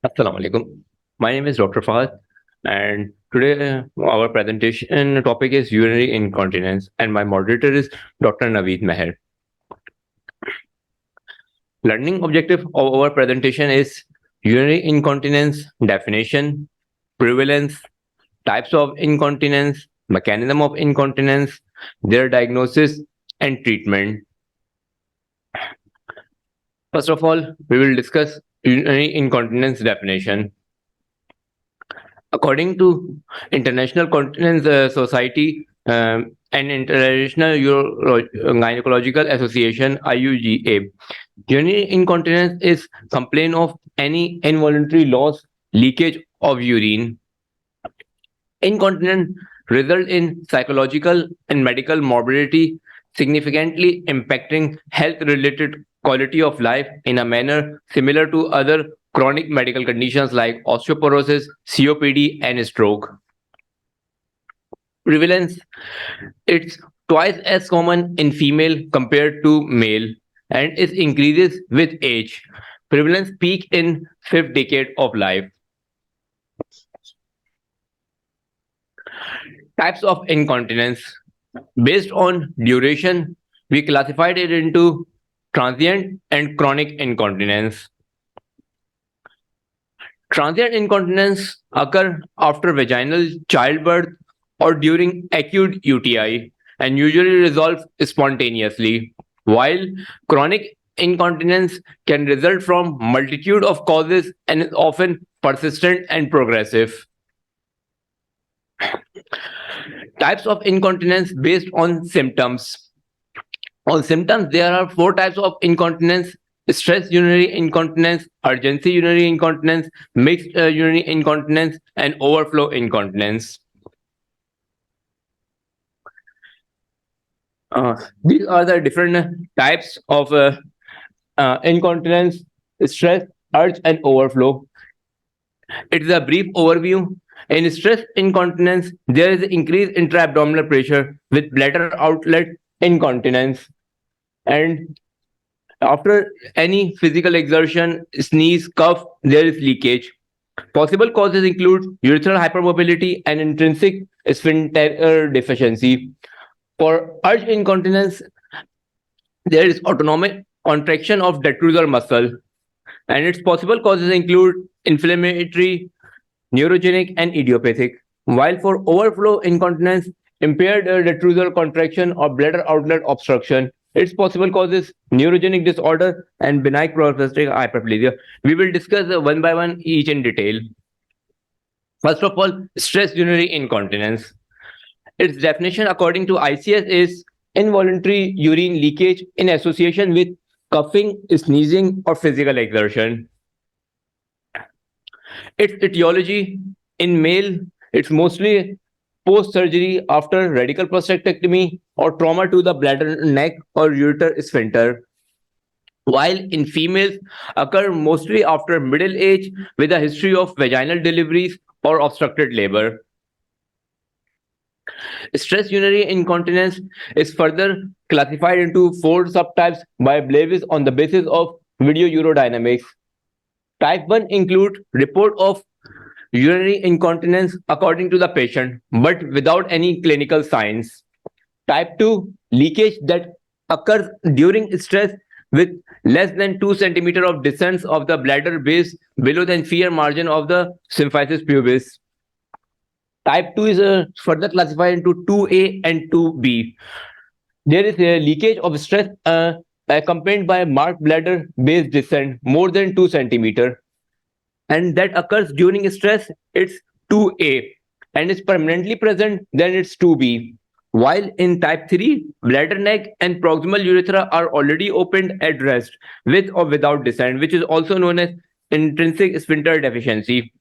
Assalamu alaikum. My name is Dr. Fahad, and today our presentation topic is urinary incontinence, and my moderator is Dr. Naveed Meher. Learning objective of our presentation is urinary incontinence definition, prevalence, types of incontinence, mechanism of incontinence, their diagnosis, and treatment. First of all, we will discuss urinary incontinence definition. According to International Continence Society and International Gynecological Association (IUGA), urinary incontinence is complaint of any involuntary loss, leakage of urine. Incontinence result in psychological and medical morbidity, significantly impacting health-related quality of life in a manner similar to other chronic medical conditions like osteoporosis, COPD, and stroke. Prevalence, it's twice as common in female compared to male, and it increases with age. Prevalence peak in fifth decade of life. Types of incontinence. Based on duration, we classified it into transient and chronic incontinence. Transient incontinence occur after vaginal childbirth or during acute UTI and usually resolve spontaneously, while chronic incontinence can result from multitude of causes and is often persistent and progressive. Types of incontinence based on symptoms. On symptoms, there are four types of incontinence: stress urinary incontinence, urgency urinary incontinence, mixed urinary incontinence, and overflow incontinence. These are the different types of incontinence: stress, urge, and overflow. It is a brief overview. In stress incontinence, there is increased intra-abdominal pressure with bladder outlet incontinence. And after any physical exertion, sneeze, cough, there is leakage. Possible causes include urethral hypermobility and intrinsic sphincter deficiency. For urge incontinence, there is autonomic contraction of detrusor muscle, and its possible causes include inflammatory, neurogenic, and idiopathic. While for overflow incontinence, impaired detrusor contraction or bladder outlet obstruction, its possible causes neurogenic disorder and benign prostatic hyperplasia. We will discuss one by one each in detail. First of all, stress urinary incontinence. Its definition according to ICS is involuntary urine leakage in association with coughing, sneezing, or physical exertion. Its etiology in male, it's mostly post-surgery after radical prostatectomy or trauma to the bladder, neck, or ureter sphincter. While in females, occur mostly after middle age with a history of vaginal deliveries or obstructed labor. Stress urinary incontinence is further classified into four subtypes by Blavis on the basis of video urodynamics. Type 1 include report of urinary incontinence according to the patient, but without any clinical signs. Type 2 leakage that occurs during stress with less than 2 centimeter of descent of the bladder base below the inferior margin of the symphysis pubis. Type 2 is further classified into 2A and 2B. There is a leakage of stress accompanied by marked bladder base descent more than 2 centimeter, and that occurs during stress, it's 2A, and is permanently present, then it's 2B. While in type 3, bladder neck and proximal urethra are already opened at rest with or without descent, which is also known as intrinsic sphincter deficiency.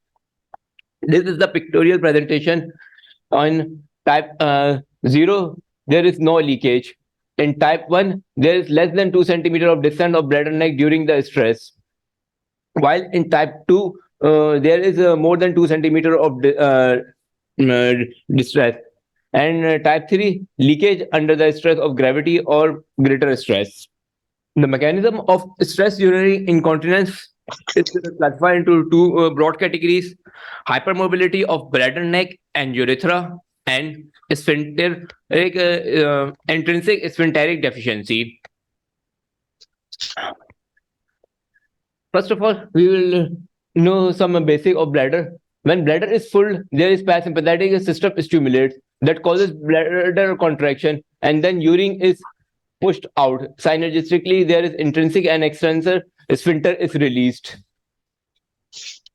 This is the pictorial presentation. On type 0, there is no leakage. In type 1, there is less than 2 centimeter of descent of bladder neck during the stress. While in type 2, there is more than 2 centimeter of distress. And type 3, leakage under the stress of gravity or greater stress. The mechanism of stress urinary incontinence It's classified into two broad categories: hypermobility of bladder neck and urethra, and intrinsic sphincteric deficiency. First of all, we will know some basic of bladder. When bladder is full, there is parasympathetic system stimulates that causes bladder contraction, and then urine is pushed out. Synergistically, there is intrinsic and extrinsic sphincter is released.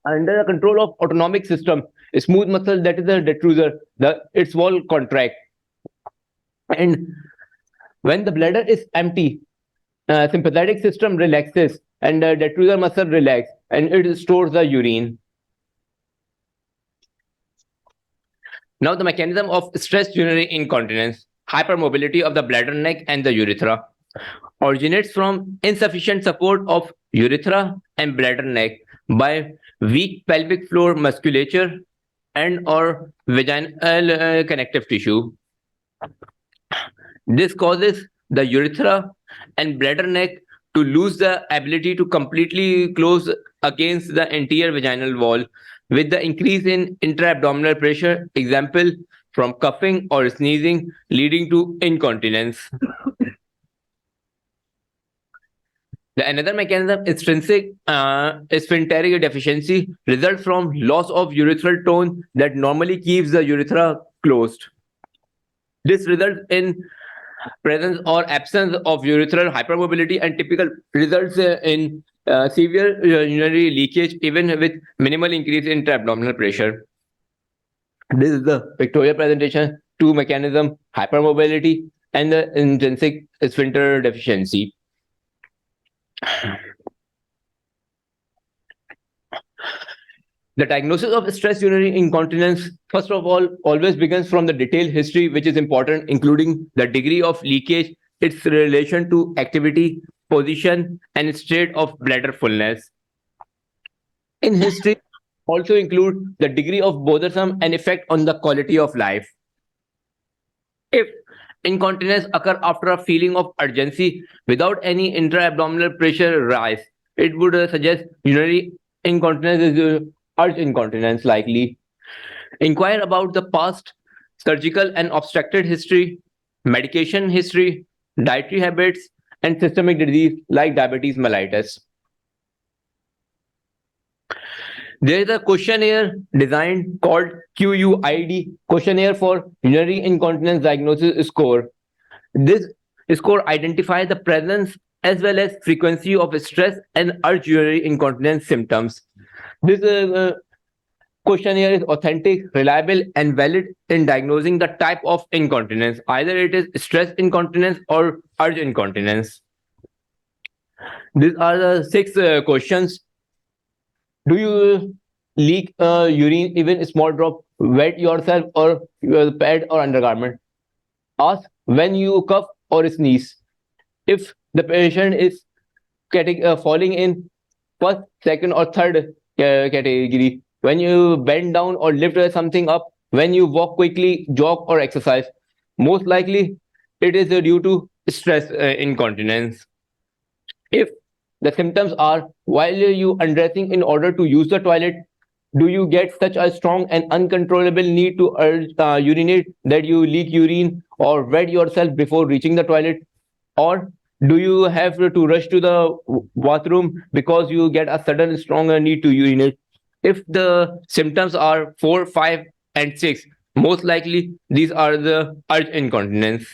Under the control of autonomic system, a smooth muscle that is the detrusor, its wall contract. And when the bladder is empty, sympathetic system relaxes and the detrusor muscle relax and it stores the urine. Now the mechanism of stress urinary incontinence, hypermobility of the bladder neck and the urethra, originates from insufficient support of urethra and bladder neck by weak pelvic floor musculature and or vaginal connective tissue. This causes the urethra and bladder neck to lose the ability to completely close against the anterior vaginal wall with the increase in intra-abdominal pressure, example from coughing or sneezing leading to incontinence. The another mechanism, extrinsic sphincteric deficiency, results from loss of urethral tone that normally keeps the urethra closed. This results in presence or absence of urethral hypermobility and typical results in severe urinary leakage even with minimal increase in abdominal pressure. This is the pictorial presentation, two mechanism, hypermobility and the intrinsic sphincter deficiency. The diagnosis of stress urinary incontinence, first of all, always begins from the detailed history, which is important, including the degree of leakage, its relation to activity, position, and state of bladder fullness. In history, also include the degree of bothersome and effect on the quality of life. If incontinence occur after a feeling of urgency without any intra-abdominal pressure rise, it would suggest urinary incontinence is urge incontinence likely. Inquire about the past surgical and obstructed history, medication history, dietary habits, and systemic disease like diabetes mellitus. There is a questionnaire designed called QUID, questionnaire for urinary incontinence diagnosis score. This score identifies the presence as well as frequency of stress and urge urinary incontinence symptoms. This questionnaire is authentic, reliable, and valid in diagnosing the type of incontinence. Either it is stress incontinence or urge incontinence. These are the 6 questions. Do you leak urine, even a small drop, wet yourself or your pad or undergarment? Ask when you cough or sneeze. If the patient is falling in first, second, or third category, when you bend down or lift something up, when you walk quickly, jog, or exercise, most likely it is due to stress incontinence. If the symptoms are while you undressing in order to use the toilet, do you get such a strong and uncontrollable need to urinate that you leak urine or wet yourself before reaching the toilet? Or do you have to rush to the bathroom because you get a sudden stronger need to urinate? If the symptoms are 4, 5, and 6, most likely these are the urge incontinence.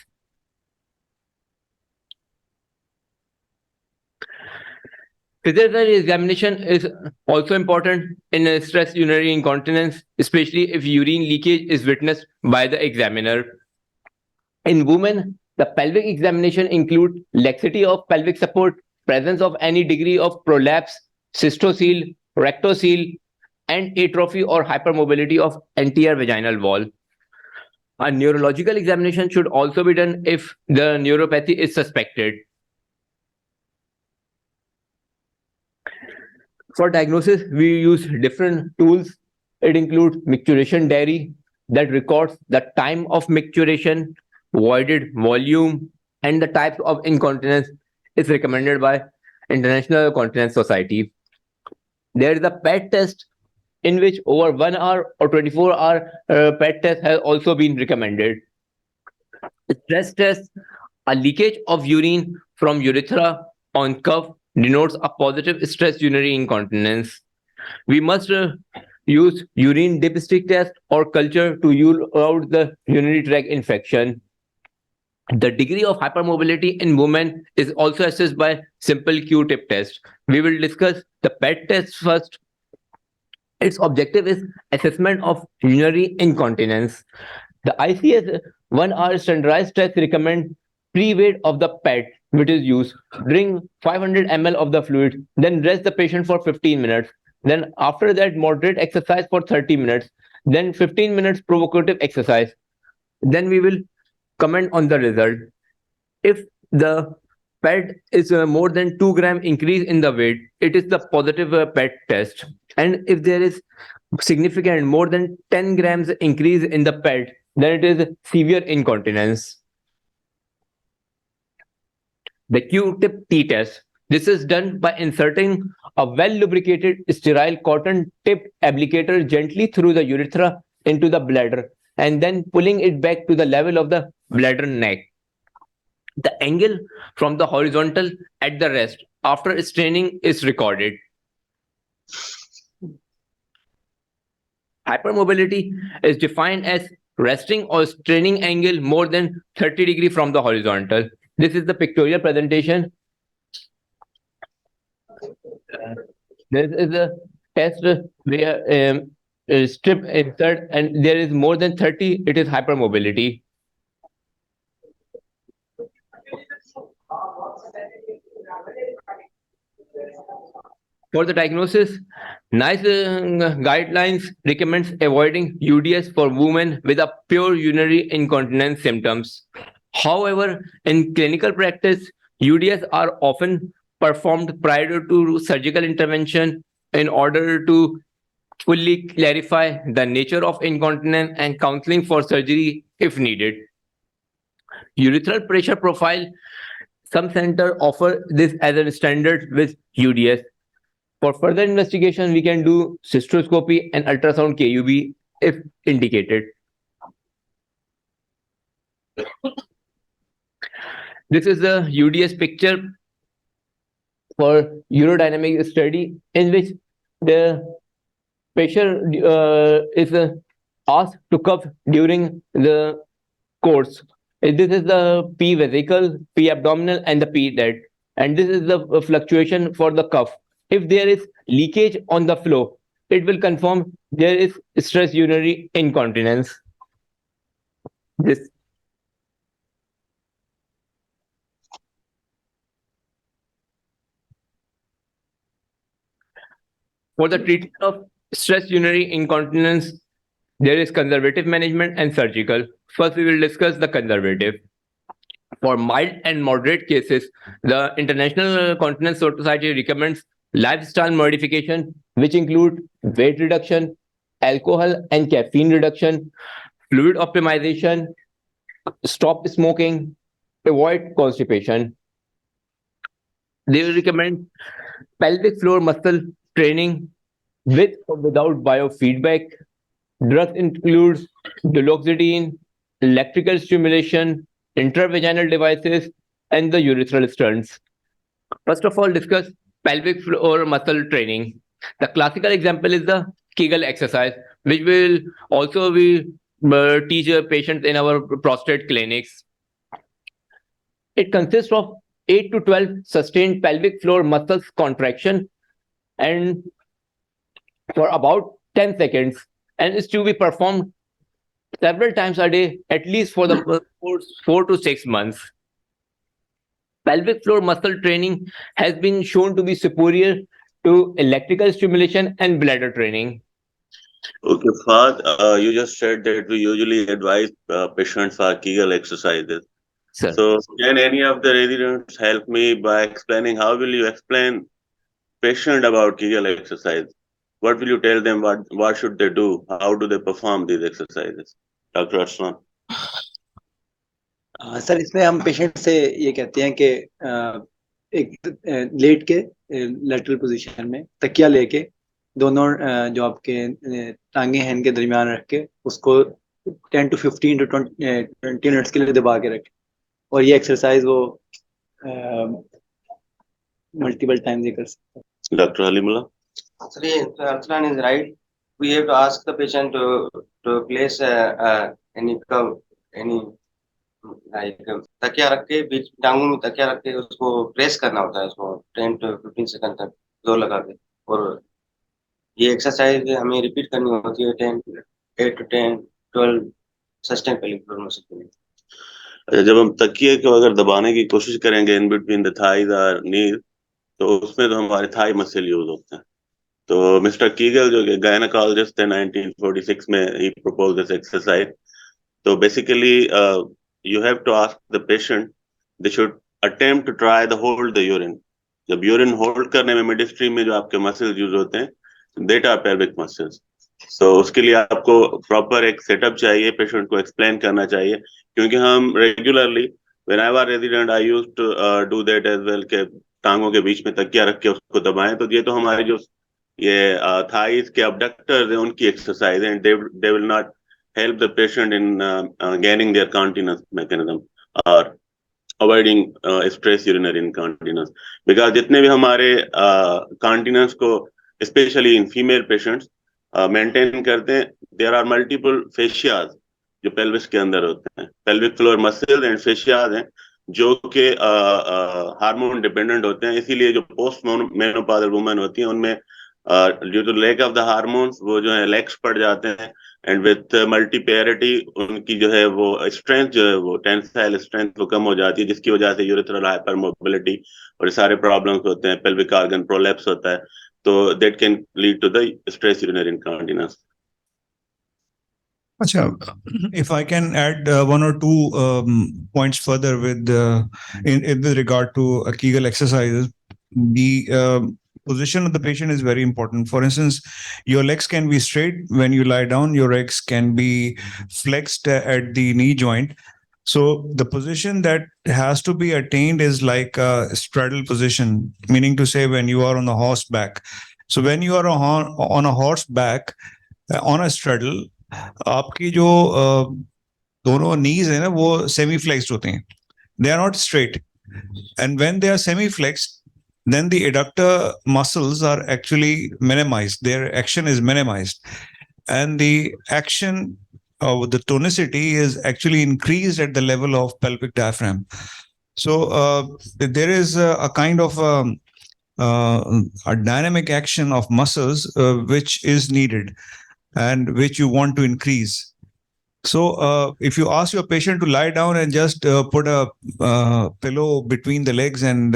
Physical examination is also important in stress urinary incontinence, especially if urine leakage is witnessed by the examiner. In women, the pelvic examination includes laxity of pelvic support, presence of any degree of prolapse, cystocele, rectocele, and atrophy or hypermobility of anterior vaginal wall. A neurological examination should also be done if the neuropathy is suspected. For diagnosis, we use different tools. It includes micturition diary that records the time of micturition, voided volume, and the types of incontinence is recommended by International Continence Society. There is a PET test in which over 1 hour or 24-hour PET test has also been recommended. Stress test, a leakage of urine from urethra on cuff denotes a positive stress urinary incontinence. We must use urine dipstick test or culture to rule out the urinary tract infection. The degree of hypermobility in women is also assessed by simple Q-tip test. We will discuss the PET test first. Its objective is assessment of urinary incontinence. The ICS 1 hour standardized test recommend pre-weight of the PET which is used. Drink 500 ml of the fluid, then rest the patient for 15 minutes. Then after that, moderate exercise for 30 minutes. Then 15 minutes provocative exercise. Then we will comment on the result. If the PET is more than 2 gram increase in the weight, it is the positive PET test. And if there is significant more than 10 grams increase in the PET, then it is severe incontinence. The Q-tip T test. This is done by inserting a well-lubricated sterile cotton tip applicator gently through the urethra into the bladder and then pulling it back to the level of the bladder neck. The angle from the horizontal at the rest after straining is recorded. Hypermobility is defined as resting or straining angle more than 30 degrees from the horizontal. This is the pictorial presentation. This is a test where strip insert and there is more than 30, it is hypermobility. For the diagnosis, NICE guidelines recommends avoiding UDS for women with a pure urinary incontinence symptoms. However, in clinical practice, UDS are often performed prior to surgical intervention in order to fully clarify the nature of incontinence and counseling for surgery if needed. Urethral pressure profile, some center offer this as a standard with UDS. For further investigation, we can do cystoscopy and ultrasound KUB if indicated. This is the UDS picture for urodynamic study in which the patient is asked to cuff during the course. This is the P vesicle, P abdominal, and the P dead. And this is the fluctuation for the cuff. If there is leakage on the flow, it will confirm there is stress urinary incontinence. This. For the treatment of stress urinary incontinence, there is conservative management and surgical. First, we will discuss the conservative. For mild and moderate cases, the International Continence Society recommends lifestyle modification, which include weight reduction, alcohol and caffeine reduction, fluid optimization, stop smoking, avoid constipation. They will recommend pelvic floor muscle training with or without biofeedback. Drugs include duloxetine, electrical stimulation, intravaginal devices, and the urethral stents. First of all, discuss pelvic floor muscle training. The classical example is the Kegel exercise, which will also we teach patients in our prostate clinics. It consists of 8 to 12 sustained pelvic floor muscles contraction and for about 10 seconds and is to be performed several times a day, at least for the 4 to 6 months. Pelvic floor muscle training has been shown to be superior to electrical stimulation and bladder training. Okay, Fahd, you just said that we usually advise patients for Kegel exercises. Sir. So, can any of the residents help me by explaining how will you explain patient about Kegel exercise? What will you tell them? What should they do? How do they perform these exercises? Dr. Aslan. Sir इसमें हम patient से ये कहते हैं कि एक late के lateral position में तकिया लेके दोनों जो आपके टांगे हैं इनके दरमियान रख के उसको 10 to 15 to 20 मिनट्स के लिए दबा के रखें, और ये एक्सरसाइज वो मल्टीपल टाइम्स ये कर सकते हैं। Doctor हलीमुल्ला। Actually, Arsalan is right. We have to ask the patient to place any like तकिया रख के बीच टांगों में तकिया रख के उसको प्रेस करना होता है, उसको 10 to 15 सेकंड तक जोर लगा के, और ये एक्सरसाइज हमें रिपीट करनी होती है 8 to 10 12 sustain pelvic floor muscle के लिए। जब हम तकिए को अगर दबाने की कोशिश करेंगे इन बिटवीन द थाइज और नीज, तो उसमें तो हमारे थाई मसल यूज होते हैं। तो मिस्टर कीगल जो गायनेकोलॉजिस्ट थे 1946 में, ही प्रपोज दिस एक्सरसाइज। तो basically you have to ask the patient, they should attempt to try to hold the urine. जब यूरिन होल्ड करने में मिड स्ट्रीम में जो आपके मसल्स यूज होते हैं, देट आर पेल्विक मसल्स। तो उसके लिए आपको प्रॉपर एक सेटअप चाहिए, पेशेंट को एक्सप्लेन करना चाहिए, क्योंकि हम regularly when I was resident I used to do that as well, के टांगों के बीच में तकिया रख के उसको दबाएं। तो ये तो हमारी जो ये थाइस के अबडक्टर्स हैं उनकी एक्सरसाइज है, they will not help the patient in gaining their continence mechanism or avoiding stress urinary incontinence, because जितने भी हमारे continence को especially in female patients maintain करते हैं, there are multiple fascias जो pelvis के अंदर होते हैं, pelvic floor muscles and fascias हैं जो कि हार्मोन डिपेंडेंट होते हैं। इसीलिए जो पोस्ट मेनोपॉजल वुमेन होती हैं उनमें due to lack of the hormones वो जो है लेग्स पड़ जाते हैं, एंड विथ मल्टीपेरिटी उनकी जो है वो स्ट्रेंथ जो है वो टेंसाइल स्ट्रेंथ वो कम हो जाती है, जिसकी वजह से यूरेथ्रल हाइपरमोबिलिटी और सारे प्रॉब्लम्स होते हैं, पेल्विक ऑर्गन प्रोलैप्स होता है, तो that can lead to the stress urinary incontinence. Acha, if I can add one or two points further with regard to Kegel exercises, the position of the patient is very important. For instance, your legs can be straight when you lie down. Your legs can be flexed at the knee joint. So the position that has to be attained is like a straddle position, meaning to say when you are on the horseback. So when you are on a horseback, on a straddle, आपकी जो दोनों नीज है ना वो semi flexed होते हैं, they are not straight, and when they are semi flexed then the adductor muscles are actually minimized, their action is minimized, and the action the tonicity is actually increased at the level of pelvic diaphragm. So there is a kind of a dynamic action of muscles which is needed and which you want to increase. So if you ask your patient to lie down and just put a pillow between the legs and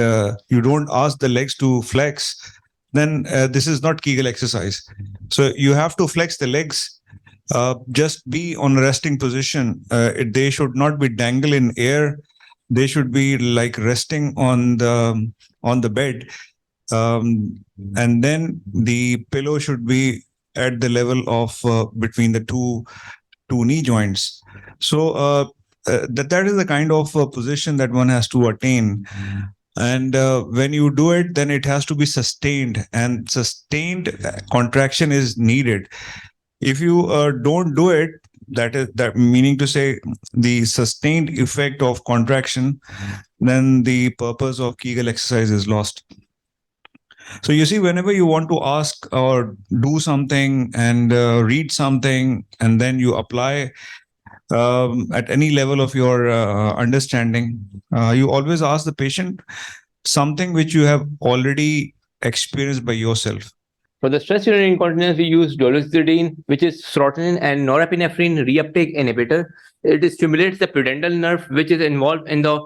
you don't ask the legs to flex, then this is not Kegel exercise. So you have to flex the legs, just be on resting position. They should not be dangled in air. They should be like resting on the bed, and then the pillow should be at the level of between the two knee joints. So that is the kind of position that one has to attain, and when you do it, then it has to be sustained, and sustained contraction is needed. If you don't do it, that meaning to say the sustained effect of contraction, then the purpose of Kegel exercise is lost. So you see, whenever you want to ask or do something and read something, and then you apply at any level of your understanding, you always ask the patient something which you have already experienced by yourself. For the stress urinary incontinence, we use dolutegravir, which is serotonin and norepinephrine reuptake inhibitor. It stimulates the pudendal nerve, which is involved in the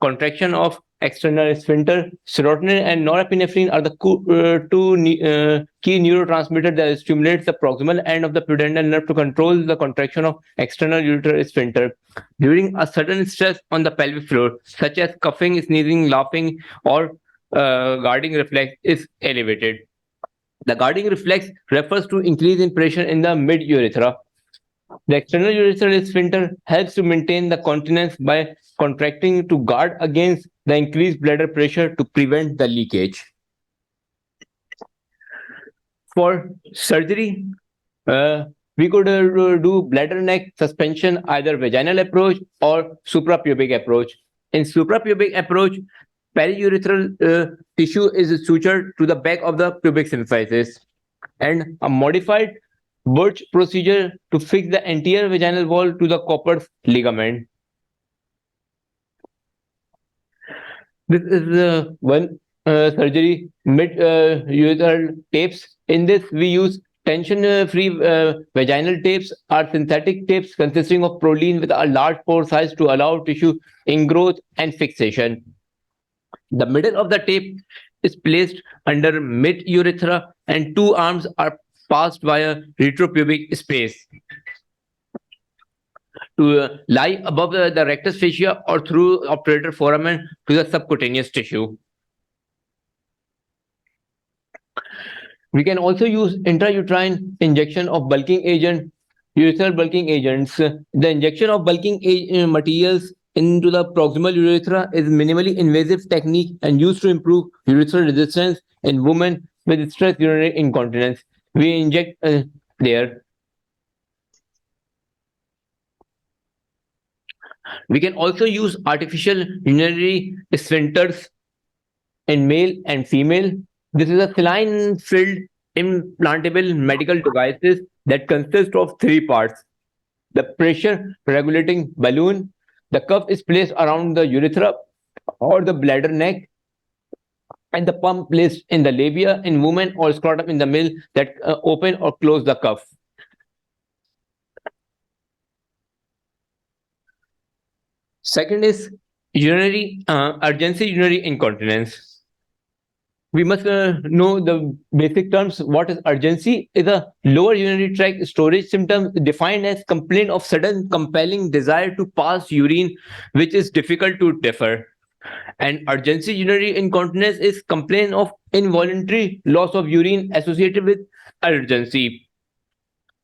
contraction of external sphincter. Serotonin and norepinephrine are the two key neurotransmitters that stimulates the proximal end of the pudendal nerve to control the contraction of external ureteral sphincter. During a sudden stress on the pelvic floor, such as coughing, sneezing, laughing, or guarding reflex is elevated. The guarding reflex refers to increase in pressure in the mid-urethra. The external urethral sphincter helps to maintain the continence by contracting to guard against the increased bladder pressure to prevent the leakage. For surgery, we could do bladder neck suspension, either vaginal approach or suprapubic approach. In suprapubic approach, periurethral tissue is sutured to the back of the pubic symphysis, and a modified Birch procedure to fix the anterior vaginal wall to the Cooper's ligament. This is one surgery, mid urethral tapes. In this, we use tension-free vaginal tapes or synthetic tapes consisting of proline with a large pore size to allow tissue ingrowth and fixation. The middle of the tape is placed under mid urethra, and two arms are passed via retropubic space to lie above the rectus fascia or through obturator foramen to the subcutaneous tissue. We can also use intrauterine injection of bulking agent, urethral bulking agents. The injection of bulking materials into the proximal urethra is minimally invasive technique and used to improve urethral resistance in women with stress urinary incontinence. We inject there. We can also use artificial urinary sphincters in male and female. This is a saline-filled implantable medical devices that consist of three parts. The pressure regulating balloon, the cuff is placed around the urethra or the bladder neck, and the pump placed in the labia in women or scrotum in the male that open or close the cuff. Second is urgency urinary incontinence. We must know the basic terms. What is urgency? Is a lower urinary tract storage symptom defined as complaint of sudden compelling desire to pass urine, which is difficult to defer. And urgency urinary incontinence is complaint of involuntary loss of urine associated with urgency.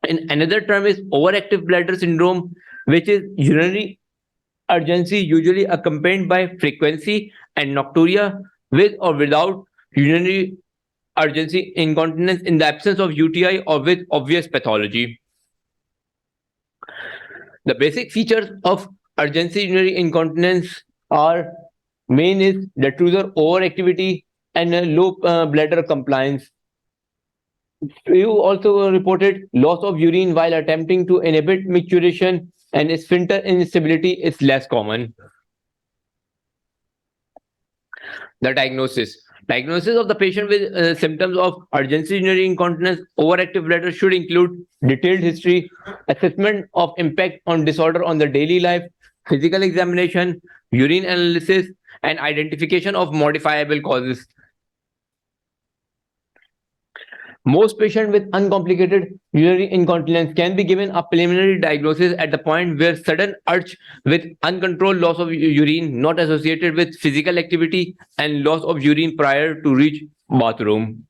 And another term is overactive bladder syndrome, which is urinary urgency usually accompanied by frequency and nocturia with or without urinary urgency incontinence in the absence of UTI or with obvious pathology. The basic features of urgency urinary incontinence are main is detrusor overactivity and low bladder compliance. You also reported loss of urine while attempting to inhibit micturition, and sphincter instability is less common. The diagnosis. Diagnosis of the patient with symptoms of urgency urinary incontinence, overactive bladder should include detailed history, assessment of impact on disorder on the daily life, physical examination, urine analysis, and identification of modifiable causes. Most patients with uncomplicated urinary incontinence can be given a preliminary diagnosis at the point where sudden urge with uncontrolled loss of urine not associated with physical activity and loss of urine prior to reach bathroom.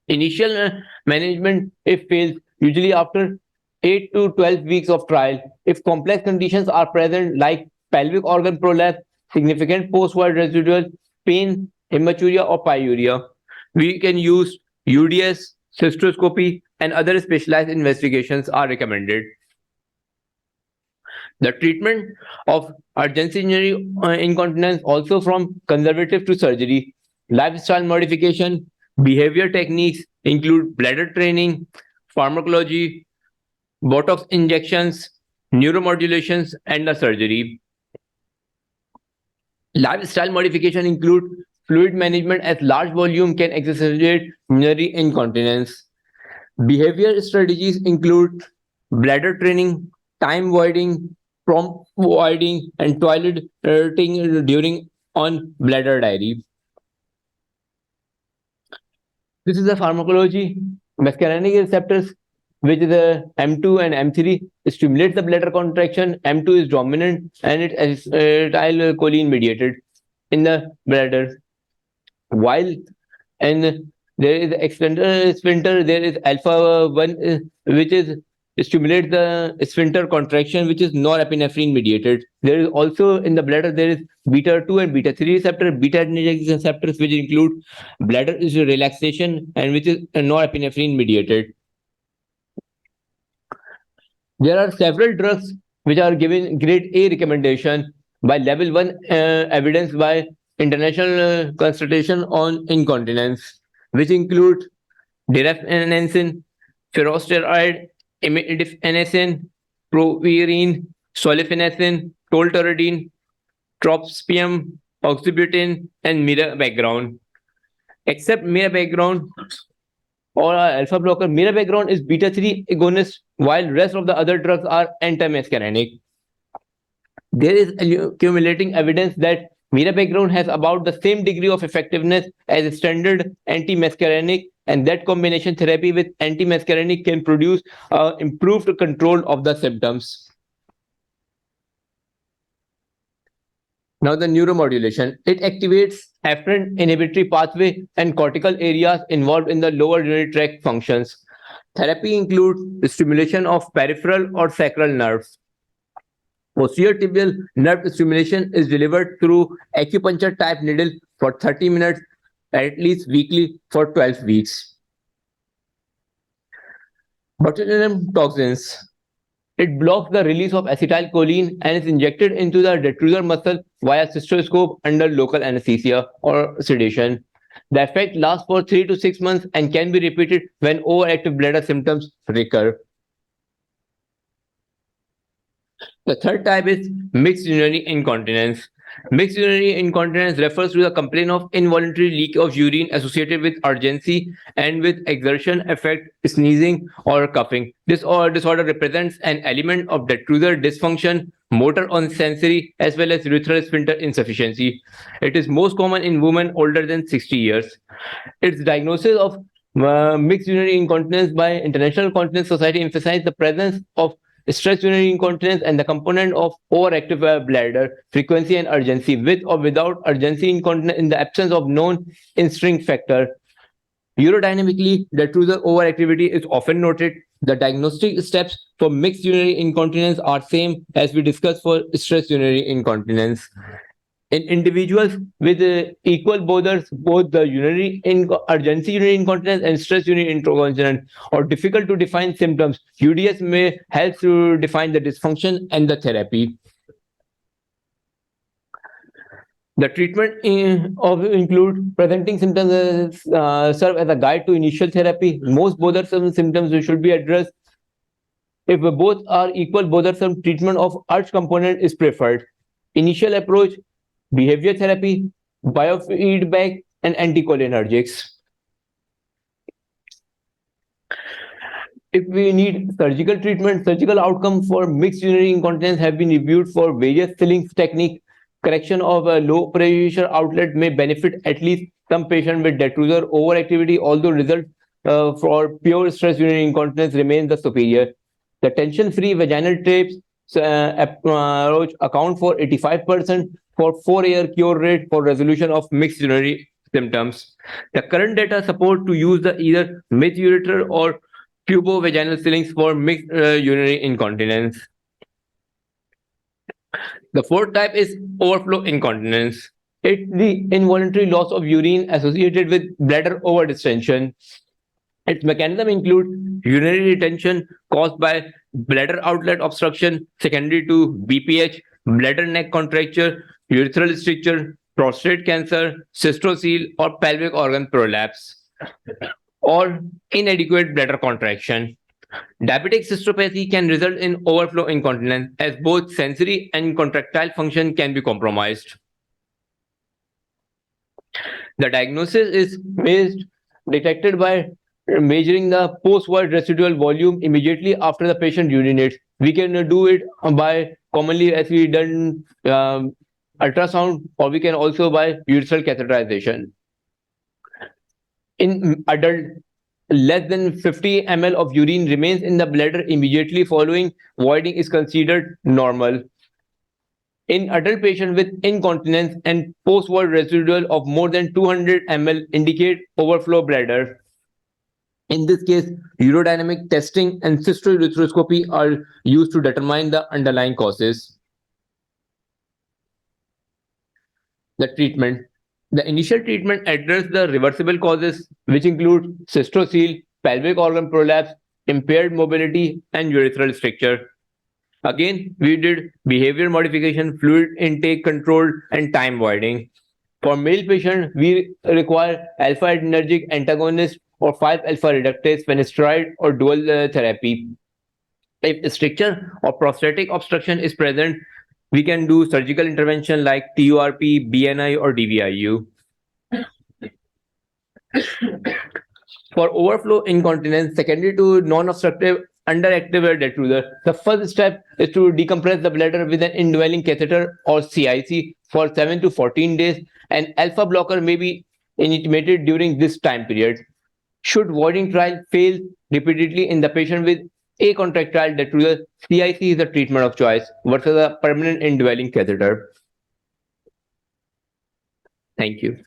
Initial management, if fails, usually after 8 to 12 weeks of trial. If complex conditions are present like pelvic organ prolapse, significant post-void residual, pain, hematuria, or pyuria, we can use UDS, cystoscopy, and other specialized investigations are recommended. The treatment of urgency urinary incontinence also from conservative to surgery. Lifestyle modification, behavior techniques include bladder training, pharmacology, Botox injections, neuromodulations, and the surgery. Lifestyle modification include fluid management as large volume can exacerbate urinary incontinence. Behavior strategies include bladder training, time voiding, prompt voiding, and toileting during on bladder diary. This is the pharmacology. Muscarinic receptors, which is the M2 and M3, stimulates the bladder contraction. M2 is dominant and it is acetylcholine mediated in the bladder. While and there is extender sphincter, there is alpha 1, which is stimulate the sphincter contraction, which is norepinephrine mediated. There is also in the bladder, there is beta 2 and beta 3 receptor, beta adrenergic receptors, which include bladder relaxation and which is norepinephrine mediated. There are several drugs which are given grade A recommendation by level 1 evidence by international consultation on incontinence, which include deraphenensin, furosteroid, imidafenacin, provirin, solifenacin, tolterodine, trospium, oxybutynin, and mirror background. Except mirror background or alpha blocker, mirror background is beta 3 agonist, while rest of the other drugs are antimuscarinic. There is accumulating evidence that mirror background has about the same degree of effectiveness as a standard antimuscarinic, and that combination therapy with antimuscarinic can produce improved control of the symptoms. Now the neuromodulation. It activates afferent inhibitory pathway and cortical areas involved in the lower urinary tract functions. Therapy includes the stimulation of peripheral or sacral nerves. Posterior tibial nerve stimulation is delivered through acupuncture type needle for 30 minutes at least weekly for 12 weeks. Botulinum toxins. It blocks the release of acetylcholine and is injected into the detrusor muscle via cystoscope under local anesthesia or sedation. The effect lasts for 3 to 6 months and can be repeated when overactive bladder symptoms recur. The third type is mixed urinary incontinence. Mixed urinary incontinence refers to the complaint of involuntary leak of urine associated with urgency and with exertion effect, sneezing, or coughing. This disorder represents an element of detrusor dysfunction, motor or sensory, as well as urethral sphincter insufficiency. It is most common in women older than 60 years. Its diagnosis of mixed urinary incontinence by International Continence Society emphasizes the presence of stress urinary incontinence and the component of overactive bladder, frequency and urgency, with or without urgency incontinence in the absence of known instinct factor. Urodynamically, detrusor overactivity is often noted. The diagnostic steps for mixed urinary incontinence are same as we discussed for stress urinary incontinence. In individuals with equal both the urgency urinary incontinence and stress urinary incontinence or difficult to define symptoms, UDS may help to define the dysfunction and the therapy. The treatment include presenting symptoms serve as a guide to initial therapy. Most bothersome symptoms should be addressed. If both are equal bothersome, treatment of urge component is preferred. Initial approach: behavior therapy, biofeedback, and anticholinergics. If we need surgical treatment, surgical outcome for mixed urinary incontinence have been reviewed for various fillings technique. Correction of a low pressure outlet may benefit at least some patient with detrusor overactivity, although results for pure stress urinary incontinence remain the superior. The tension-free vaginal tapes approach account for 85% for 4-year cure rate for resolution of mixed urinary symptoms. The current data support to use the either mid-ureter or pubovaginal fillings for mixed urinary incontinence. The fourth type is overflow incontinence. It's the involuntary loss of urine associated with bladder overdistension. Its mechanism include urinary retention caused by bladder outlet obstruction secondary to BPH, bladder neck contracture, urethral stricture, prostate cancer, cystocele, or pelvic organ prolapse, or inadequate bladder contraction. Diabetic cystopathy can result in overflow incontinence as both sensory and contractile function can be compromised. The diagnosis is detected by measuring the post-void residual volume immediately after the patient urinates. We can do it by commonly as we done ultrasound, or we can also by urethral catheterization. In adult, less than 50 ml of urine remains in the bladder immediately following voiding is considered normal. In adult patients with incontinence and post-void residual of more than 200 ml indicate overflow bladder. In this case, urodynamic testing and cystourethropy are used to determine the underlying causes. The treatment. The initial treatment addresses the reversible causes, which include cystocele, pelvic organ prolapse, impaired mobility, and urethral stricture. Again, we did behavior modification, fluid intake control, and time voiding. For male patients, we require alpha-adrenergic antagonist or 5-alpha reductase, finasteride, or dual therapy. If stricture or prostatic obstruction is present, we can do surgical intervention like TURP, BNI, or DVIU. For overflow incontinence, secondary to non-obstructive underactive detrusor, the first step is to decompress the bladder with an indwelling catheter or CIC for 7 to 14 days. An alpha blocker may be initiated during this time period. Should voiding trial fail repeatedly in the patient with acontractile detrusor, CIC is the treatment of choice versus a permanent indwelling catheter. Thank you.